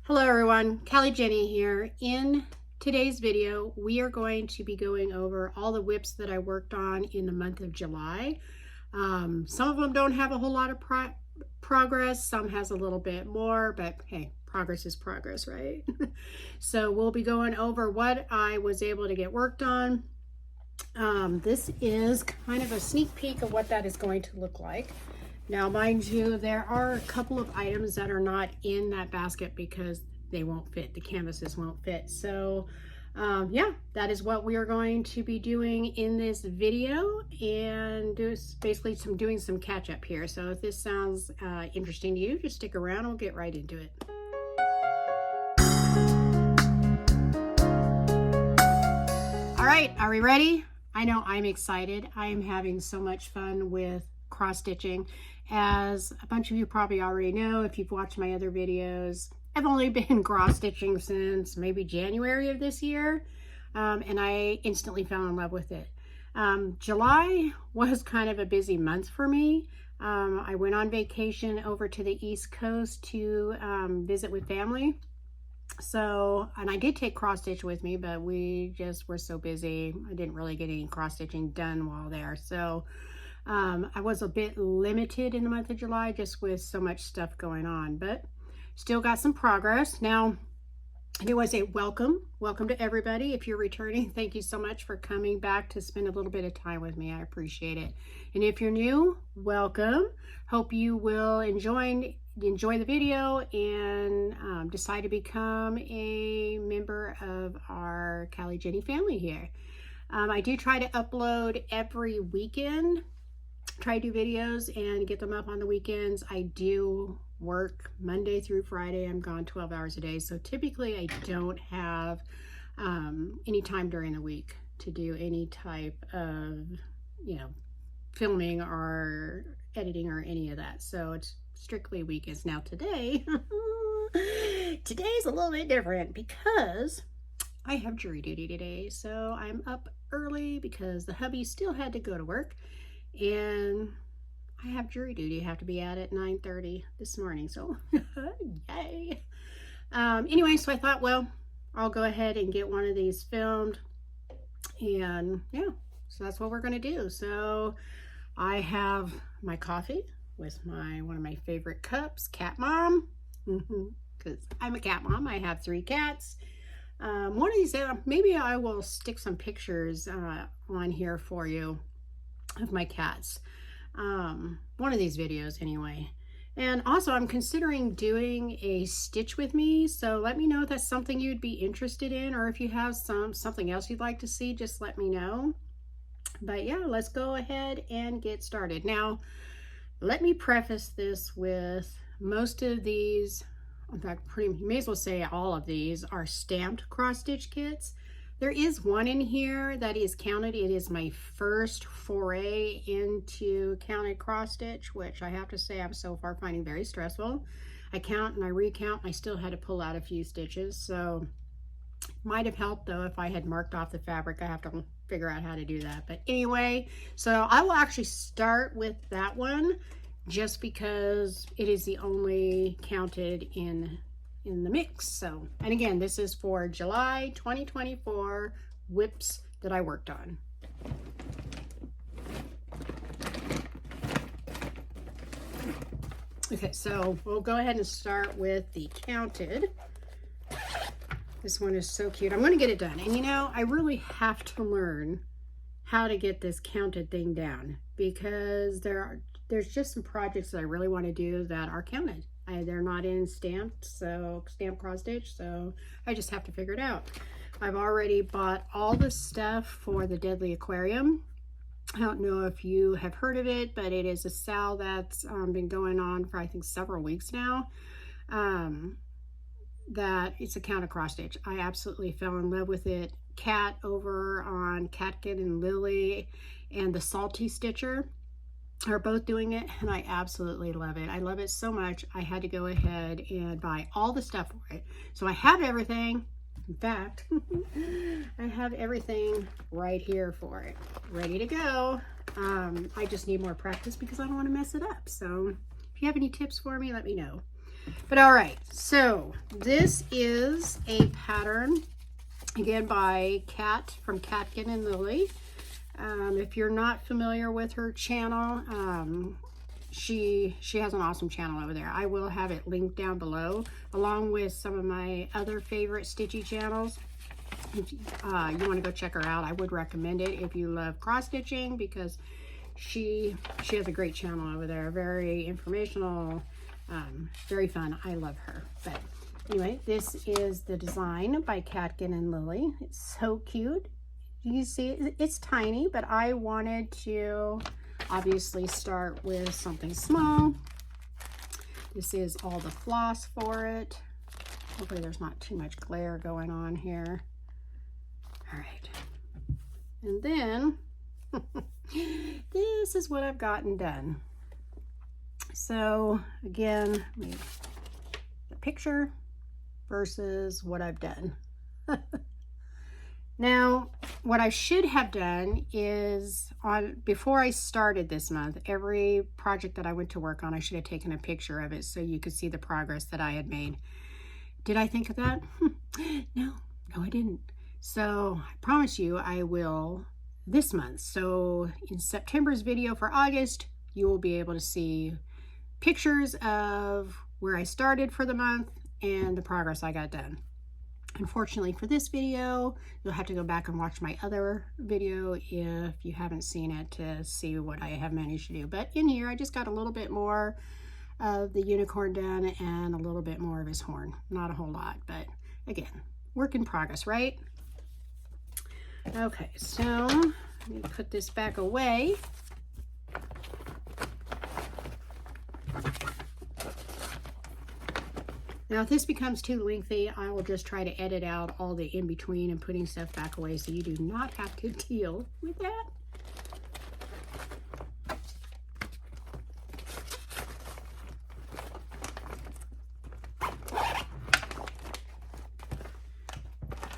Hello everyone, Callie Jenny here. In today's video, we are going to be going over all the whips that I worked on in the month of July. Some of them don't have a whole lot of progress, some has a little bit more, but hey, progress is progress, right? So we'll be going over what I was able to get worked on. This is kind of a sneak peek of what that is going to look like. Now, mind you, there are a couple of items that are not in that basket because they won't fit. The canvases won't fit. So, yeah, that is what we are going to be doing in this video, and basically doing some catch up here. So if this sounds interesting to you, just stick around. We'll get right into it. All right, are we ready? I know I'm excited. I am having so much fun with cross stitching. As a bunch of you probably already know, if you've watched my other videos, I've only been cross stitching since maybe January of this year, and I instantly fell in love with it. July was kind of a busy month for me. I went on vacation over to the East Coast to visit with family. So, and I did take cross stitch with me, but we just were so busy. I didn't really get any cross stitching done while there. So I was a bit limited in the month of July just with so much stuff going on, but still got some progress. Now, I do want to say welcome to everybody. If you're returning, thank you so much for coming back to spend a little bit of time with me. I appreciate it. And if you're new, welcome. Hope you will enjoy the video and decide to become a member of our Callie Jenny family here. I do try to upload every weekend. Try to do videos and get them up on the weekends. I do work Monday through Friday. I'm gone 12 hours a day. So typically I don't have any time during the week to do any type of, filming or editing or any of that. So it's strictly weekends. Now today's a little bit different because I have jury duty today. So I'm up early because the hubby still had to go to work. And I have jury duty. I have to be out at 9:30 this morning. So, yay. Anyway, so I thought, well, I'll go ahead and get one of these filmed. And yeah, so that's what we're going to do. So I have my coffee with one of my favorite cups, Cat Mom, because I'm a cat mom. I have 3 cats. One of these, maybe I will stick some pictures on here for you of my cats. One of these videos anyway. And also I'm considering doing a stitch with me, so let me know if that's something you'd be interested in, or if you have something else you'd like to see, just let me know. But yeah, let's go ahead and get started. Now, let me preface this with most of these, in fact, you may as well say all of these are stamped cross stitch kits. There is one in here that is counted. It is my first foray into counted cross stitch, which I have to say I'm so far finding very stressful. I count and I recount, and I still had to pull out a few stitches. So might have helped though if I had marked off the fabric. I have to figure out how to do that. But anyway, so I will actually start with that one just because it is the only counted in the mix. So, and again, this is for July 2024 whips that I worked on. Okay, so we'll go ahead and start with the counted. This one is so cute. I'm going to get it done. And I really have to learn how to get this counted thing down because there's just some projects that I really want to do that are counted. They're not in stamped cross stitch, so I just have to figure it out. I've already bought all the stuff for the Deadly Aquarium. I don't know if you have heard of it, but it is a sale that's been going on for I think several weeks now. That it's a counted cross stitch. I absolutely fell in love with it. Kat over on Catkin and Lillie and the Salty Stitcher are both doing it, and I absolutely love it. I love it so much I had to go ahead and buy all the stuff for it. So I have everything. In fact, I have everything right here for it, ready to go. I just need more practice because I don't want to mess it up. So if you have any tips for me, let me know. But all right, so this is a pattern, again, by Kat from Catkin and Lillie. If you're not familiar with her channel, she has an awesome channel over there. I will have it linked down below, along with some of my other favorite stitchy channels. If you want to go check her out, I would recommend it if you love cross stitching, because she has a great channel over there. Very informational, very fun. I love her. But anyway, this is the design by Catkin and Lillie. It's so cute. You see, it's tiny, but I wanted to obviously start with something small. This is all the floss for it. Hopefully there's not too much glare going on here. All right. And then this is what I've gotten done. So again, the picture versus what I've done. Now, what I should have done is, before I started this month, every project that I went to work on, I should have taken a picture of it so you could see the progress that I had made. Did I think of that? No, I didn't. So I promise you I will this month. So in September's video for August, you will be able to see pictures of where I started for the month and the progress I got done. Unfortunately for this video, you'll have to go back and watch my other video if you haven't seen it to see what I have managed to do. But in here, I just got a little bit more of the unicorn done and a little bit more of his horn. Not a whole lot, but again, work in progress, right? Okay, so let me put this back away. Now, if this becomes too lengthy, I will just try to edit out all the in-between and putting stuff back away so you do not have to deal with that.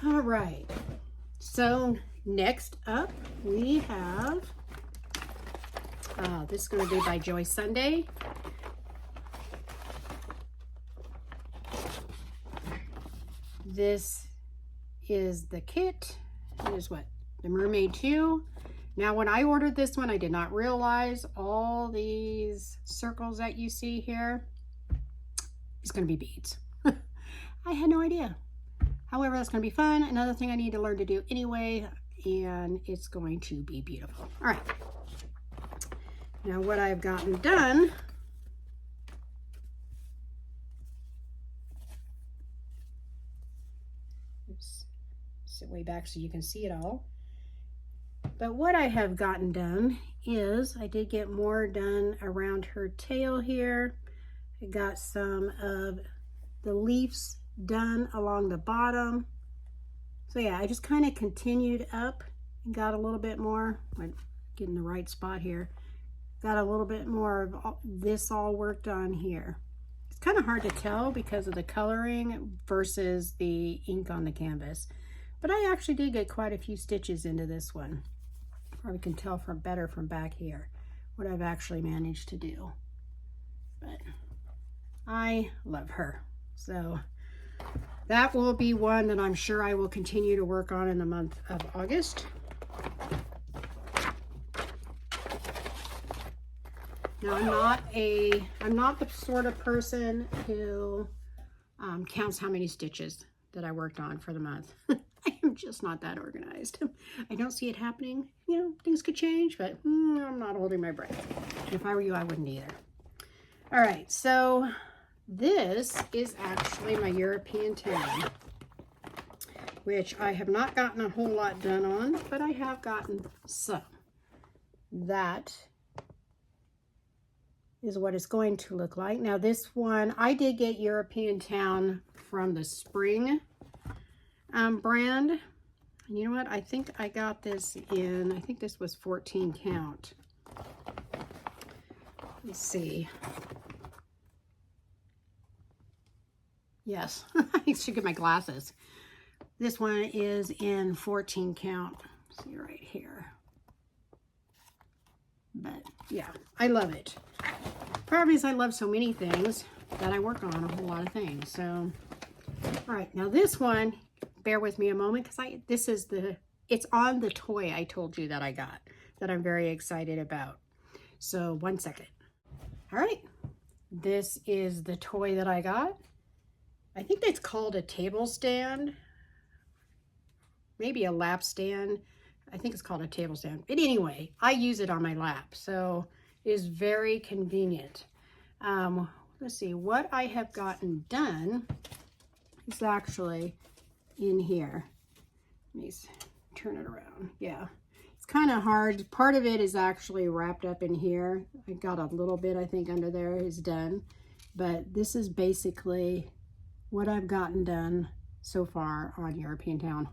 All right, so next up we have, this is going to be by Joy Sunday. This is the kit. It is what? The Mermaid 2. Now, when I ordered this one, I did not realize all these circles that you see here is going to be beads. I had no idea. However, that's going to be fun. Another thing I need to learn to do anyway, and it's going to be beautiful. All right. Now, what I've gotten done, sit way back so you can see it all. But what I have gotten done is I did get more done around her tail here. I got some of the leaves done along the bottom. So yeah, I just kind of continued up and got a little bit more, like getting the right spot here. Got a little bit more of this all worked on here. It's kind of hard to tell because of the coloring versus the ink on the canvas. But I actually did get quite a few stitches into this one. Probably can tell from better from back here what I've actually managed to do. But I love her. So that will be one that I'm sure I will continue to work on in the month of August. Now, I'm not the sort of person who counts how many stitches that I worked on for the month. I am just not that organized. I don't see it happening. You know, things could change, but I'm not holding my breath. If I were you, I wouldn't either. All right, so this is actually my European town, which I have not gotten a whole lot done on, but I have gotten some. That is what it's going to look like. Now, this one, I did get European Town from the Spring brand. And you know what? I think I got this in, I think this was 14 count. Let's see. Yes, I should get my glasses. This one is in 14 count. See right here. But yeah, I love it. Problem is I love so many things. that I work on a whole lot of things. So, all right, now this one, bear with me a moment because it's on the toy I told you that I got that I'm very excited about. So 1 second. All right, this is the toy that I got. I think it's called a table stand, maybe a lap stand. I think it's called a table stand. But anyway, I use it on my lap, so it is very convenient. Let's see, what I have gotten done is actually in here. Let me turn it around. Yeah, it's kind of hard. Part of it is actually wrapped up in here. I got a little bit, I think, under there is done. But this is basically what I've gotten done so far on European Town.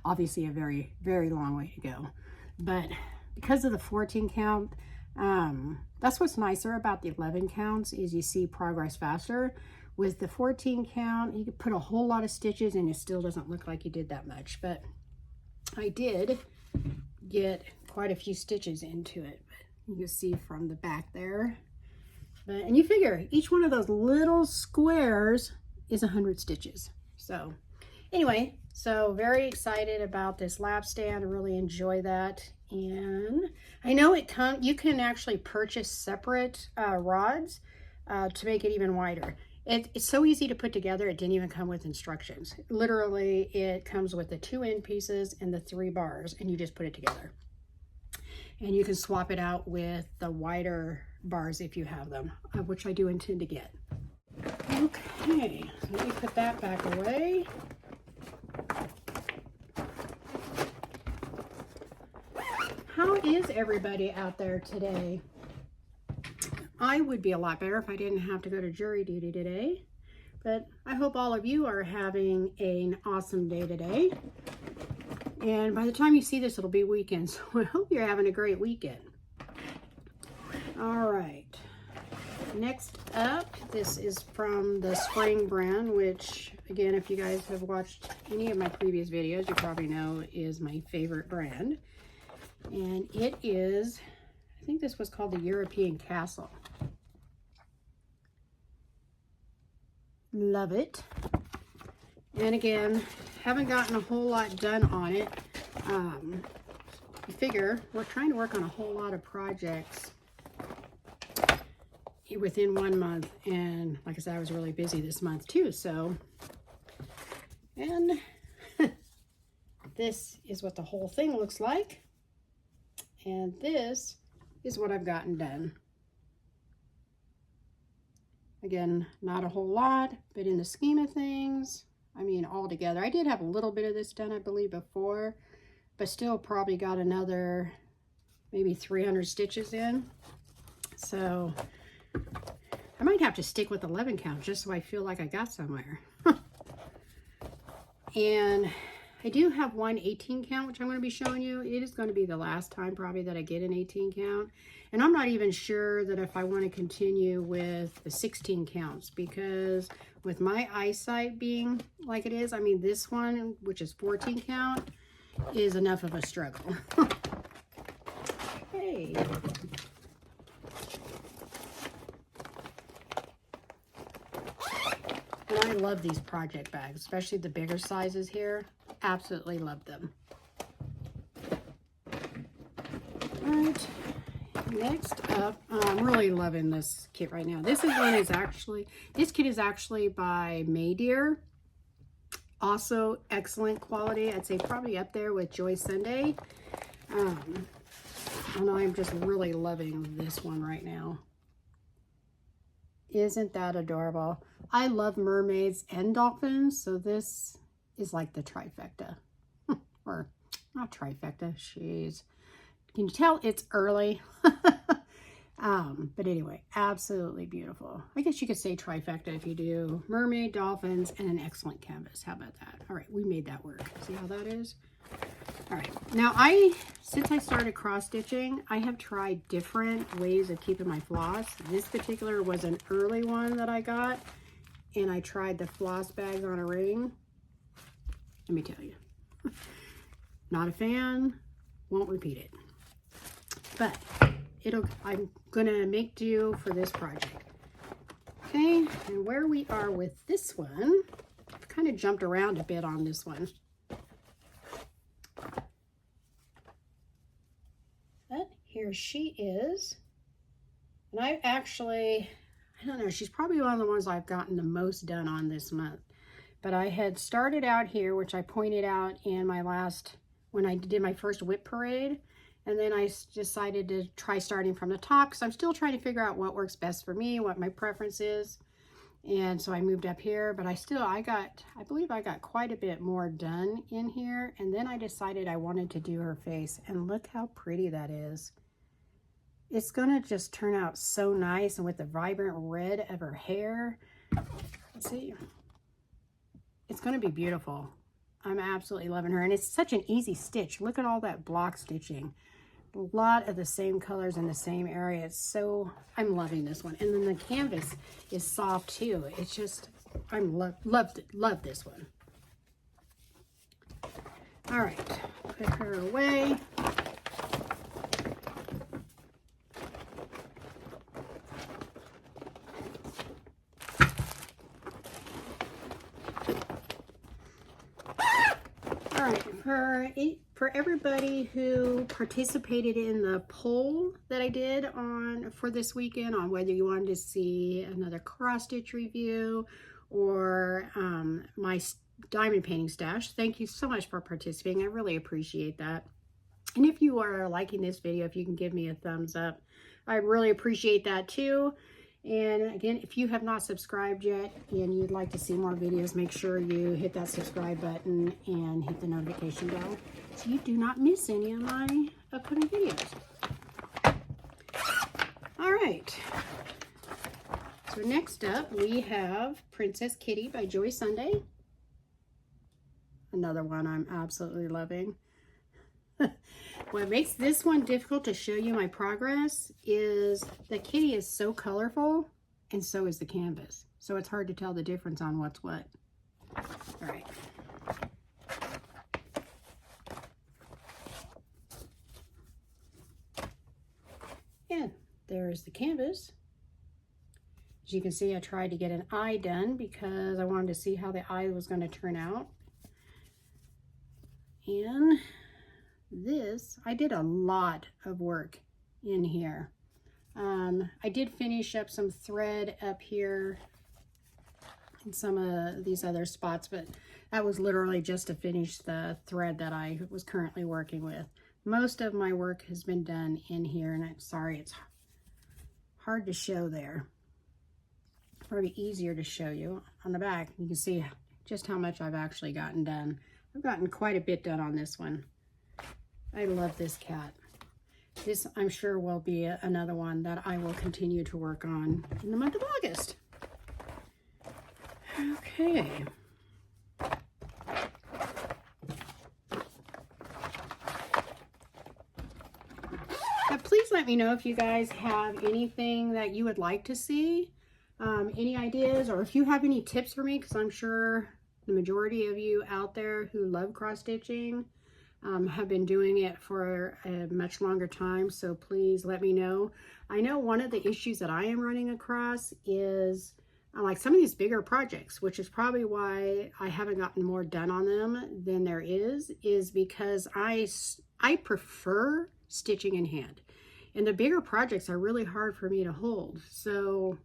Obviously a very, very long way to go. But because of the 14 count, that's what's nicer about the 11 counts is you see progress faster. With the 14 count, you can put a whole lot of stitches and it still doesn't look like you did that much. But I did get quite a few stitches into it. You can see from the back there. And you figure each one of those little squares is 100 stitches. So anyway, so very excited about this lap stand. I really enjoy that. And I know you can actually purchase separate rods to make it even wider. It's so easy to put together. It didn't even come with instructions. Literally, it comes with the 2 end pieces and the 3 bars, and you just put it together. And you can swap it out with the wider bars if you have them, which I do intend to get. Okay, let me put that back away. How is everybody out there today? I would be a lot better if I didn't have to go to jury duty today, but I hope all of you are having an awesome day today. And by the time you see this, it'll be weekend, so I hope you're having a great weekend. All right, next up, this is from the Spring brand, which, again, if you guys have watched any of my previous videos, you probably know is my favorite brand. And it is, I think this was called the European Castle. Love it. And again, haven't gotten a whole lot done on it. I figure we're trying to work on a whole lot of projects within 1 month. And like I said, I was really busy this month too. So, and this is what the whole thing looks like. And this is what I've gotten done. Again, not a whole lot, but in the scheme of things, I mean, all together. I did have a little bit of this done, I believe, before, but still probably got another maybe 300 stitches in. So I might have to stick with 11 count just so I feel like I got somewhere. And I do have one 18 count, which I'm going to be showing you. It is going to be the last time probably that I get an 18 count. And I'm not even sure that if I want to continue with the 16 counts, because with my eyesight being like it is, I mean, this one, which is 14 count, is enough of a struggle. Hey. And I love these project bags, especially the bigger sizes here. Absolutely love them. All right, next up, I'm really loving this kit right now. This kit is actually by Maydeer. Also excellent quality. I'd say probably up there with Joy Sunday. And I'm just really loving this one right now. Isn't that adorable? I love mermaids and dolphins, so this is like the trifecta. Or not trifecta, jeez. Can you tell it's early? But anyway, absolutely beautiful. I guess you could say trifecta if you do mermaid, dolphins, and an excellent canvas. How about that? All right, we made that work. See how that is? All right, now since I started cross stitching, I have tried different ways of keeping my floss. This particular was an early one that I got, and I tried the floss bags on a ring. Let me tell you, not a fan, won't repeat it. But I'm gonna make do for this project. Okay, and where we are with this one, I've kind of jumped around a bit on this one. But here she is. And I don't know, she's probably one of the ones I've gotten the most done on this month. But I had started out here, which I pointed out in my last, when I did my first whip parade. And then I decided to try starting from the top because I'm still trying to figure out what works best for me, what my preference is. And so I moved up here, but I believe I got quite a bit more done in here. And then I decided I wanted to do her face, and look how pretty that is. It's gonna just turn out so nice, and with the vibrant red of her hair. Let's see. It's gonna be beautiful. I'm absolutely loving her, and it's such an easy stitch. Look at all that block stitching. A lot of the same colors in the same area. It's so, I'm loving this one. And then the canvas is soft too. It's just, love this one. All right, put her away. All right, for everybody who participated in the poll that I did for this weekend on whether you wanted to see another cross stitch review or my diamond painting stash, thank you so much for participating. I really appreciate that. And if you are liking this video, if you can give me a thumbs up, I really appreciate that too. And again, if you have not subscribed yet and you'd like to see more videos, make sure you hit that subscribe button and hit the notification bell so you do not miss any of my upcoming videos. All right. So next up, we have Princess Kitty by Joy Sunday. Another one I'm absolutely loving. What makes this one difficult to show you my progress is the kitty is so colorful and so is the canvas. So it's hard to tell the difference on what's what. All right. And there's the canvas. As you can see, I tried to get an eye done because I wanted to see how the eye was going to turn out. And this, I did a lot of work in here. I did finish up some thread up here in some of these other spots, but that was literally just to finish the thread that I was currently working with. Most of my work has been done in here, and I'm sorry it's hard to show there. Probably easier to show you on the back. You can see just how much I've actually gotten done. I've gotten quite a bit done on this one. I love this cat. This, I'm sure, will be another one that I will continue to work on in the month of August. Okay. Now, please let me know if you guys have anything that you would like to see, any ideas, or if you have any tips for me, because I'm sure the majority of you out there who love cross-stitching have been doing it for a much longer time, so please let me know. I know one of the issues that I am running across is like some of these bigger projects, which is probably why I haven't gotten more done on them than there is because I prefer stitching in hand. And the bigger projects are really hard for me to hold. So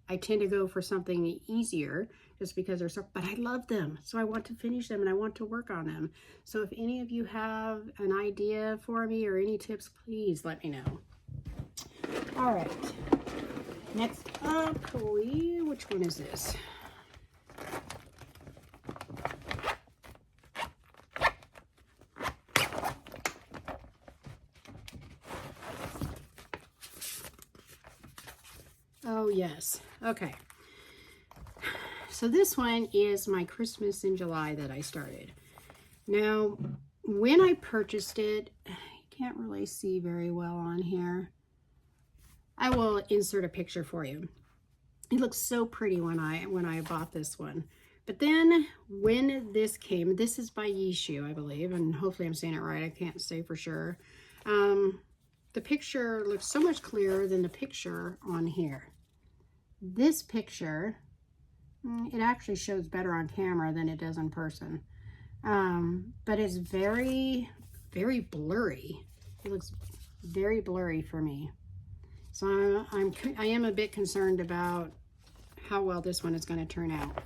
I tend to go for something easier just because they're so, but I love them. So I want to finish them and I want to work on them. So if any of you have an idea for me or any tips, please let me know. All right. Next up, which one is this? Oh, yes. Okay. So this one is my Christmas in July that I started. Now, when I purchased it, you can't really see very well on here. I will insert a picture for you. It looks so pretty when I bought this one. But then when this came, this is by Yishu, I believe, and hopefully I'm saying it right. I can't say for sure. The picture looks so much clearer than the picture on here. this picture, it actually shows better on camera than it does in person. But it's very, very blurry. It looks very blurry for me. So I am a bit concerned about how well this one is going to turn out.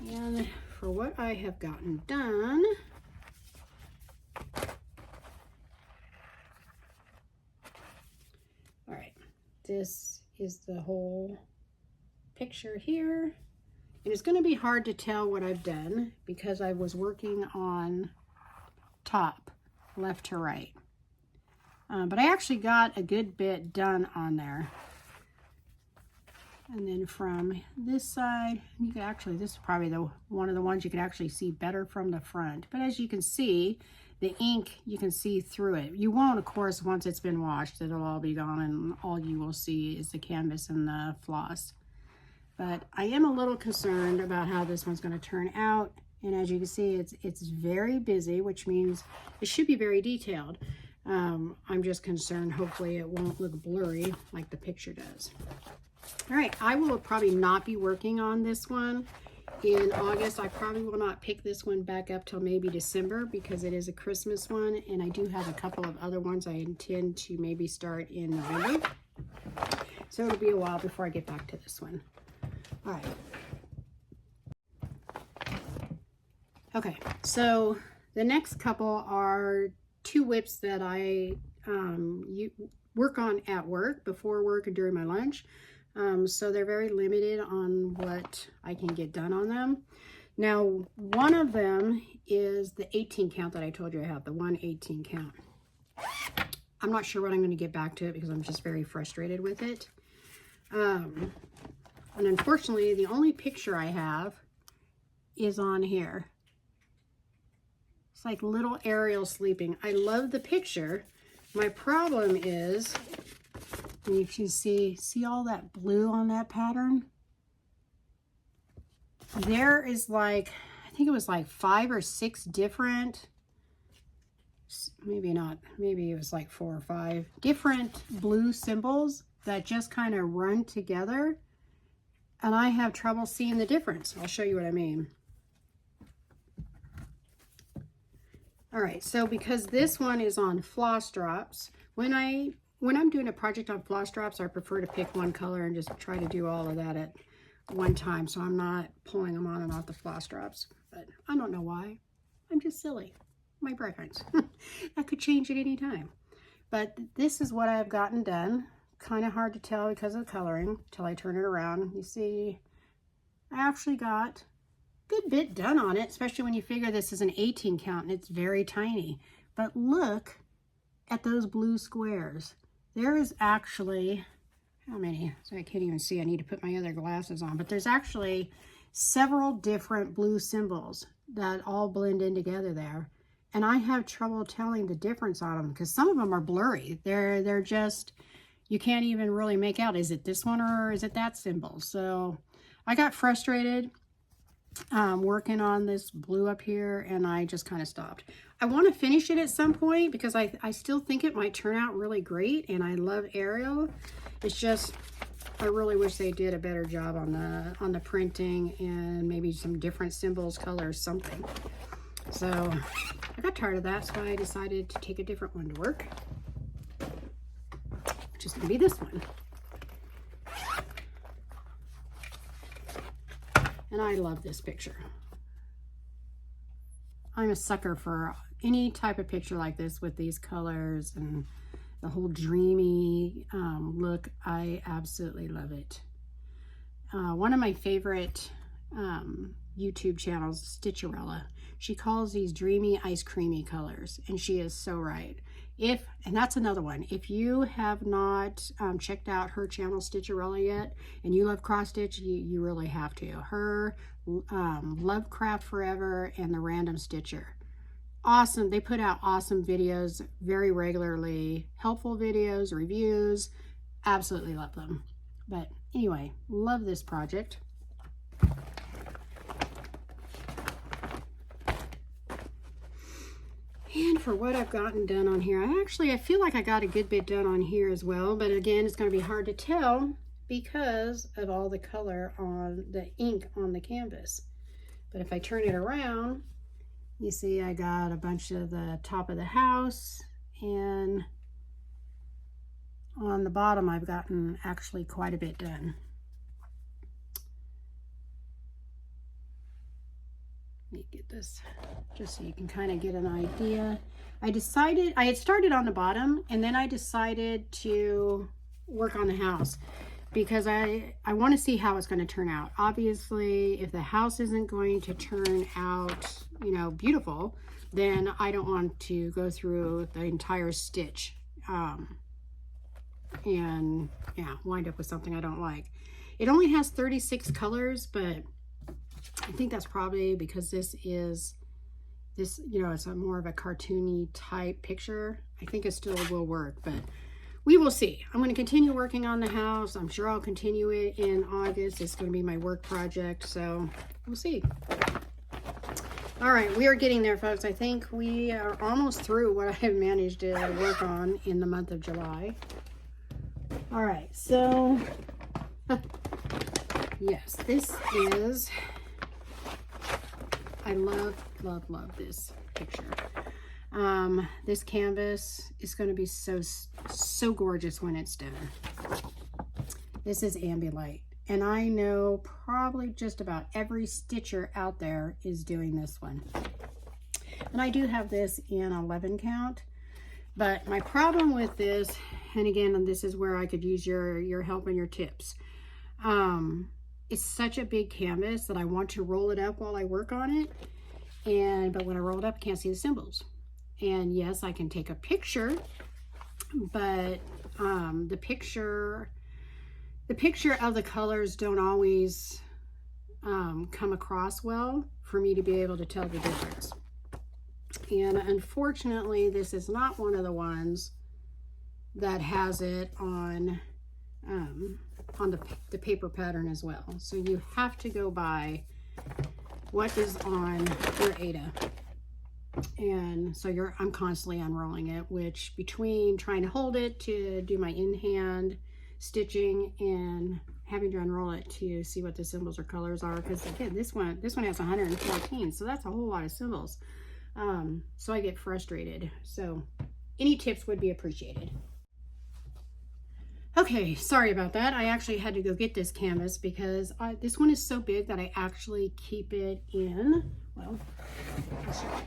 And for what I have gotten done, all right, this is the whole picture here. And it's going to be hard to tell what I've done because I was working on top, left to right. But I actually got a good bit done on there. And then from this side, you can actually, this is probably one of the ones you can actually see better from the front. But as you can see, the ink, you can see through it. You won't, of course, once it's been washed, it'll all be gone and all you will see is the canvas and the floss. But I am a little concerned about how this one's going to turn out. And as you can see, it's very busy, which means it should be very detailed. I'm just concerned, hopefully it won't look blurry like the picture does. All right, I will probably not be working on this one in August. I probably will not pick this one back up till maybe December because it is a Christmas one, and I do have a couple of other ones I intend to maybe start in November. So it'll be a while before I get back to this one. All right. Okay, so the next couple are two whips that I work on at work, before work and during my lunch. So they're very limited on what I can get done on them. Now, one of them is the 18 count that I told you I have, the 118 count. I'm not sure when I'm going to get back to it because I'm just very frustrated with it. And unfortunately, the only picture I have is on here. It's like little Ariel sleeping. I love the picture. My problem is, if you see all that blue on that pattern? There is like, I think it was like 5 or 6 different, maybe not, maybe it was like 4 or 5 different blue symbols that just kind of run together. And I have trouble seeing the difference. I'll show you what I mean. All right, so because this one is on floss drops, when I'm doing a project on floss drops, I prefer to pick one color and just try to do all of that at one time, so I'm not pulling them on and off the floss drops. But I don't know why. I'm just silly. My preference. That could change at any time. But this is what I've gotten done. Kind of hard to tell because of the coloring till I turn it around. You see, I actually got a good bit done on it, especially when you figure this is an 18 count and it's very tiny. But look at those blue squares. There is actually, how many? So I can't even see. I need to put my other glasses on. But there's actually several different blue symbols that all blend in together there. And I have trouble telling the difference on them because some of them are blurry. They're just, you can't even really make out, is it this one or is it that symbol? So I got frustrated working on this blue up here, and I just kind of stopped. I want to finish it at some point because I still think it might turn out really great, and I love Ariel. It's just, I really wish they did a better job on the printing and maybe some different symbols, colors, something. So I got tired of that, so I decided to take a different one to work, which is going to be this one. And I love this picture. I'm a sucker for any type of picture like this with these colors and the whole dreamy look. I absolutely love it. One of my favorite YouTube channels, Sticha-Rella, she calls these dreamy ice creamy colors, and she is so right. And that's another one. If you have not checked out her channel, Sticha-Rella, yet, and you love cross stitch, you really have to. Her Lovecraftforever and the Random Stitcher. Awesome. They put out awesome videos very regularly. Helpful videos, reviews. Absolutely love them. But anyway, love this project. And for what I've gotten done on here, I feel like I got a good bit done on here as well. But again, it's going to be hard to tell because of all the color on the ink on the canvas. But if I turn it around, you see I got a bunch of the top of the house, and on the bottom I've gotten actually quite a bit done. Let me get this just so you can kind of get an idea. I had started on the bottom, and then I decided to work on the house because I want to see how it's going to turn out. Obviously, if the house isn't going to turn out, you know, beautiful, then I don't want to go through the entire stitch and yeah, wind up with something I don't like. It only has 36 colors, but I think that's probably because this, you know, it's a more of a cartoony type picture. I think it still will work, but we will see. I'm going to continue working on the house. I'm sure I'll continue it in August. It's going to be my work project, so we'll see. All right, we are getting there, folks. I think we are almost through what I have managed to work on in the month of July. All right, so yes, this is, I love this picture. This canvas is going to be so gorgeous when it's done. This is Ambilight, and I know probably just about every stitcher out there is doing this one. And I do have this in 11 count, but my problem with this, and again, this is where I could use your help and your tips. It's such a big canvas that I want to roll it up while I work on it, but when I roll it up, I can't see the symbols. And yes, I can take a picture, but the picture of the colors don't always come across well for me to be able to tell the difference. And unfortunately, this is not one of the ones that has it on the paper pattern as well. So you have to go by what is on your Ada. And so I'm constantly unrolling it, which between trying to hold it to do my in-hand stitching and having to unroll it to see what the symbols or colors are, because again, this one has 114, so that's a whole lot of symbols. So I get frustrated. So any tips would be appreciated. Okay, sorry about that. I actually had to go get this canvas because this one is so big that I actually keep it in, well, I'll show you.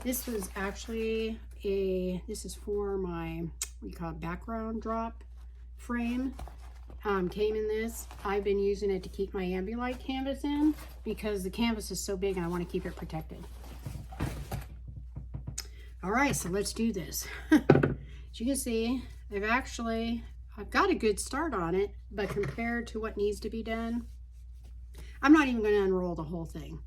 This was actually this is for my, what do you call it, background drop frame. Came in this. I've been using it to keep my Ambilight canvas in because the canvas is so big and I want to keep it protected. All right, so let's do this. As you can see, I've got a good start on it, but compared to what needs to be done, I'm not even going to unroll the whole thing.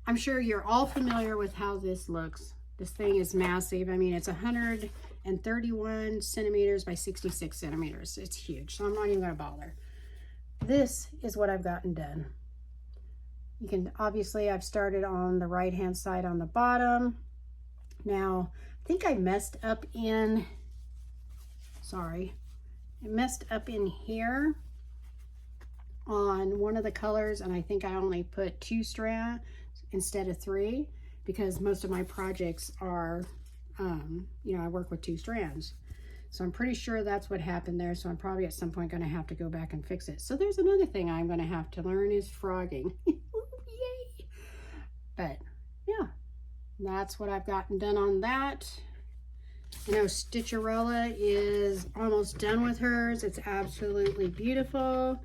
I'm sure you're all familiar with how this looks. This thing is massive. I mean, it's 131 centimeters by 66 centimeters. It's huge, so I'm not even going to bother. This is what I've gotten done. You can, obviously, I've started on the right-hand side on the bottom. Now, I think I messed up in, I messed up in here on one of the colors, and I think I only put 2 strands instead of 3 because most of my projects are, you know, I work with 2 strands. So I'm pretty sure that's what happened there. So I'm probably at some point going to have to go back and fix it. So there's another thing I'm going to have to learn is frogging. Yay! But yeah, that's what I've gotten done on that. You know, Sticha-Rella is almost done with hers. It's absolutely beautiful.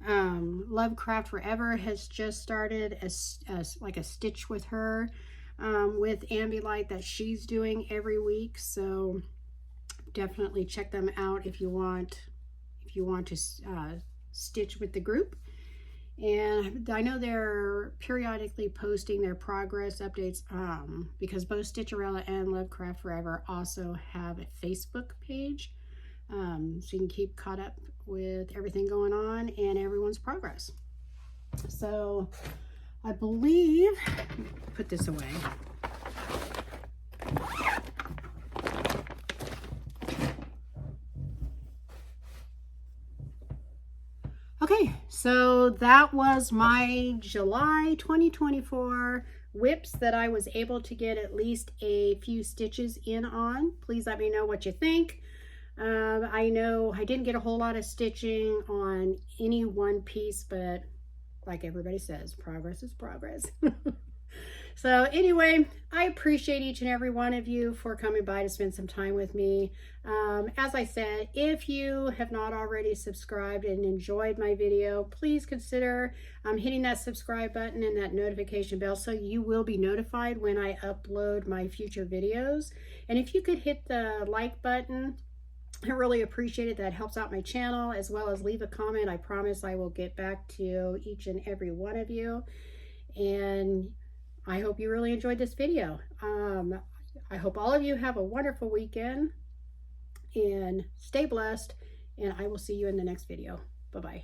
Lovecraftforever has just started like a stitch with her with Ambilight that she's doing every week. So definitely check them out if you want to stitch with the group. And I know they're periodically posting their progress updates because both Sticha-Rella and Lovecraftforever also have a Facebook page. So you can keep caught up with everything going on and everyone's progress. So I believe, put this away. Okay, so that was my July 2024 whips that I was able to get at least a few stitches in on. Please let me know what you think. I know I didn't get a whole lot of stitching on any one piece, but like everybody says, progress is progress. So anyway, I appreciate each and every one of you for coming by to spend some time with me. As I said, if you have not already subscribed and enjoyed my video, please consider hitting that subscribe button and that notification bell so you will be notified when I upload my future videos. And if you could hit the like button, I really appreciate it. That helps out my channel, as well as leave a comment. I promise I will get back to each and every one of you. And I hope you really enjoyed this video. I hope all of you have a wonderful weekend and stay blessed, and I will see you in the next video. Bye-bye.